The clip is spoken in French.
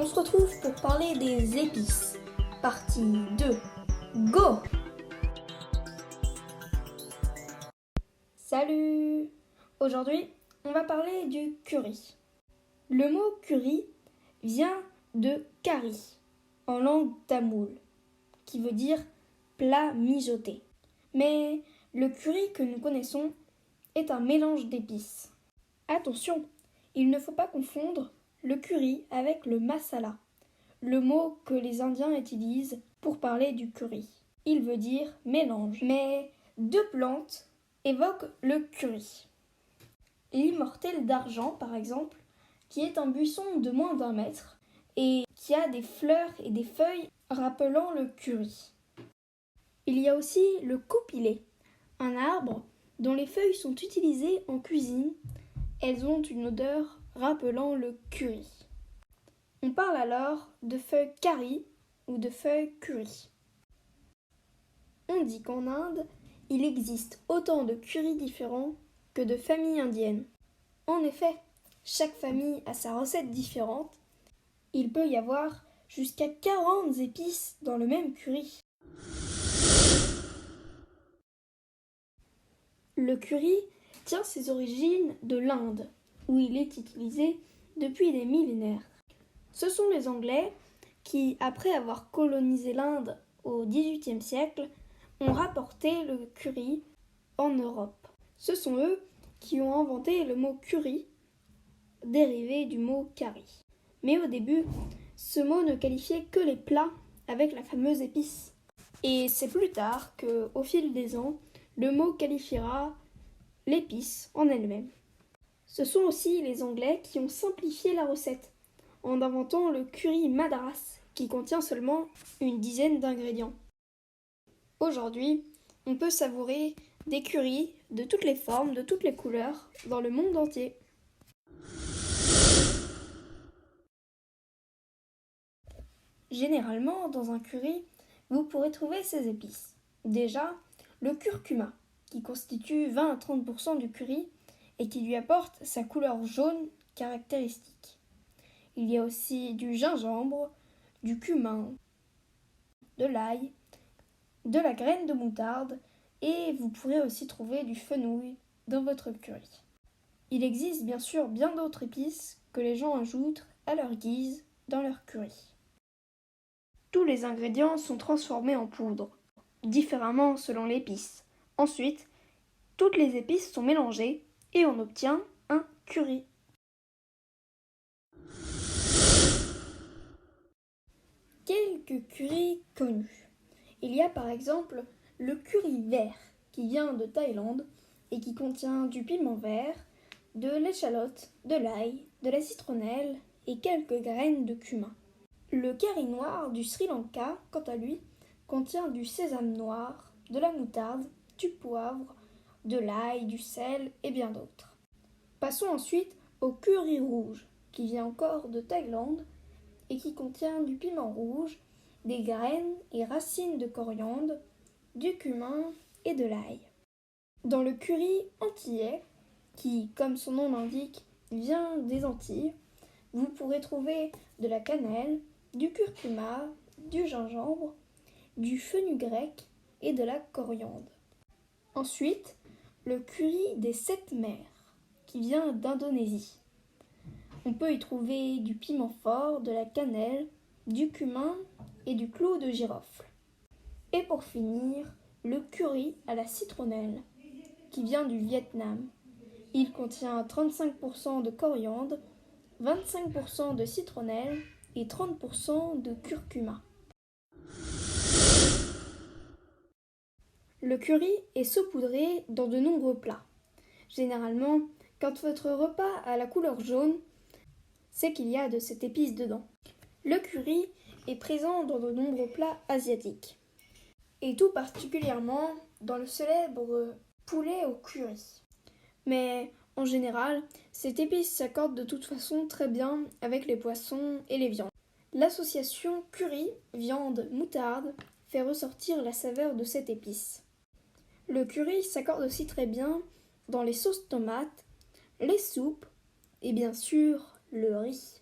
On se retrouve pour parler des épices. Partie 2. Go! Salut! Aujourd'hui, on va parler du curry. Le mot curry vient de kari, en langue tamoule, qui veut dire plat mijoté. Mais le curry que nous connaissons est un mélange d'épices. Attention, il ne faut pas confondre le curry avec le masala, le mot que les Indiens utilisent pour parler du curry. Il veut dire mélange, mais deux plantes évoquent le curry. L'immortel d'argent, par exemple, qui est un buisson de moins d'1 mètre et qui a des fleurs et des feuilles rappelant le curry. Il y a aussi le coupilé, un arbre dont les feuilles sont utilisées en cuisine. Elles ont une odeur rappelant le curry. On parle alors de feuilles kari ou de feuilles curry. On dit qu'en Inde, il existe autant de currys différents que de familles indiennes. En effet, chaque famille a sa recette différente. Il peut y avoir jusqu'à 40 épices dans le même curry. Le curry tient ses origines de l'Inde, où il est utilisé depuis des millénaires. Ce sont les Anglais qui, après avoir colonisé l'Inde au XVIIIe siècle, ont rapporté le curry en Europe. Ce sont eux qui ont inventé le mot curry, dérivé du mot curry. Mais au début, ce mot ne qualifiait que les plats avec la fameuse épice. Et c'est plus tard qu'au fil des ans, le mot qualifiera l'épice en elle-même. Ce sont aussi les Anglais qui ont simplifié la recette en inventant le curry madras qui contient seulement une dizaine d'ingrédients. Aujourd'hui, on peut savourer des currys de toutes les formes, de toutes les couleurs, dans le monde entier. Généralement, dans un curry, vous pourrez trouver ces épices. Déjà, le curcuma, qui constitue 20 à 30% du curry et qui lui apporte sa couleur jaune caractéristique. Il y a aussi du gingembre, du cumin, de l'ail, de la graine de moutarde et vous pourrez aussi trouver du fenouil dans votre curry. Il existe bien sûr bien d'autres épices que les gens ajoutent à leur guise dans leur curry. Tous les ingrédients sont transformés en poudre, différemment selon l'épice. Ensuite, toutes les épices sont mélangées et on obtient un curry. Quelques currys connus. Il y a par exemple le curry vert qui vient de Thaïlande et qui contient du piment vert, de l'échalote, de l'ail, de la citronnelle et quelques graines de cumin. Le curry noir du Sri Lanka, quant à lui, contient du sésame noir, de la moutarde, du poivre, de l'ail, du sel et bien d'autres. Passons ensuite au curry rouge qui vient encore de Thaïlande et qui contient du piment rouge, des graines et racines de coriandre, du cumin et de l'ail. Dans le curry antillais, qui, comme son nom l'indique, vient des Antilles, vous pourrez trouver de la cannelle, du curcuma, du gingembre, du fenugrec et de la coriandre. Ensuite, le curry des 7 mers, qui vient d'Indonésie. On peut y trouver du piment fort, de la cannelle, du cumin et du clou de girofle. Et pour finir, le curry à la citronnelle, qui vient du Vietnam. Il contient 35% de coriandre, 25% de citronnelle et 30% de curcuma. Le curry est saupoudré dans de nombreux plats. Généralement, quand votre repas a la couleur jaune, c'est qu'il y a de cette épice dedans. Le curry est présent dans de nombreux plats asiatiques, et tout particulièrement dans le célèbre poulet au curry. Mais en général, cette épice s'accorde de toute façon très bien avec les poissons et les viandes. L'association curry, viande, moutarde fait ressortir la saveur de cette épice. Le curry s'accorde aussi très bien dans les sauces tomates, les soupes et bien sûr le riz.